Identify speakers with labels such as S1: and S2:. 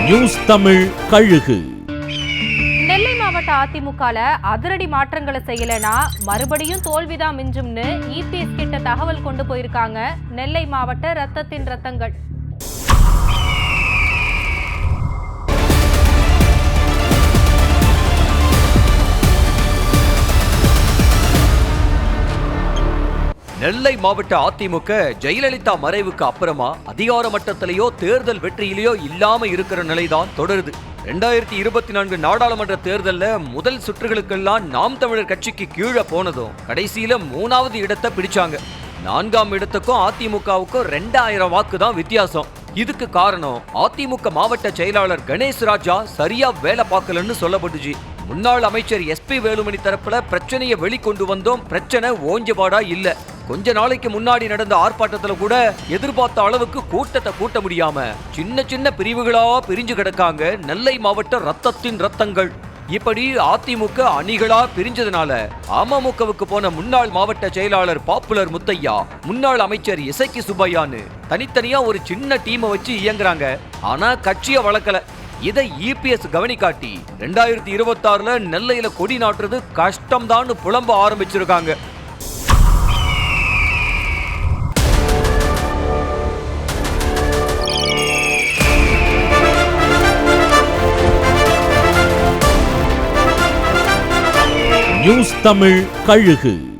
S1: News Tamil கழுகு.
S2: நெல்லை மாவட்ட அதிமுகல அதிரடி மாற்றங்களை செய்யலனா மறுபடியும் தோல்விதான் மிஞ்சும்னு இபிஎஸ் கிட்ட தகவல் கொண்டு போயிருக்காங்க நெல்லை மாவட்ட ரத்தத்தின் ரத்தங்கள்.
S3: நெல்லை மாவட்ட அதிமுக ஜெயலலிதா மறைவுக்கு அப்புறமா அதிகார மட்டத்திலேயோ தேர்தல் வெற்றியிலேயோ இல்லாம இருக்கிற நிலைதான் தொடருது. 2024 நாடாளுமன்ற தேர்தல்ல முதல் சுற்றுகளுக்கெல்லாம் நாம் தமிழர் கட்சிக்கு கீழே போனதும் கடைசியில 3வது இடத்தை பிடிச்சாங்க. 4ஆம் இடத்துக்கும் அதிமுகவுக்கும் 2000 வாக்கு தான் வித்தியாசம். இதுக்கு காரணம் அதிமுக மாவட்ட செயலாளர் கணேஷ் ராஜா சரியா வேலை பார்க்கலன்னு சொல்லப்பட்டுச்சு. முன்னாள் அமைச்சர் SP வேலுமணி தரப்புல பிரச்சனையை வெளிக்கொண்டு வந்தோம், பிரச்சனை ஓஞ்சபாடா இல்ல. கொஞ்ச நாளைக்கு முன்னாடி நடந்த ஆர்ப்பாட்டத்துல கூட எதிர்பார்த்த அளவுக்கு கூட்டத்தை கூட்ட முடியாம சின்ன சின்ன பிரிவுகளா பிரிஞ்சு கிடக்காங்க நெல்லை மாவட்ட ரத்தத்தின் ரத்தங்கள். இப்படி அதிமுக அணிகளா பிரிஞ்சதுனால அமமுகவுக்கு போன முன்னாள் மாவட்ட செயலாளர் பாப்புலர் முத்தையா, முன்னாள் அமைச்சர் இசக்கி சுப்பையான்னு தனித்தனியா ஒரு சின்ன டீமை வச்சு இயங்குறாங்க. ஆனா கட்சியை வளர்க்கல. இதை இபிஎஸ் கவனிக்காட்டி 2026ல நெல்லையில கொடி நாட்டுறது கஷ்டம்தான் புலம்ப ஆரம்பிச்சிருக்காங்க.
S1: நியூஸ் தமிழ் கழுகு.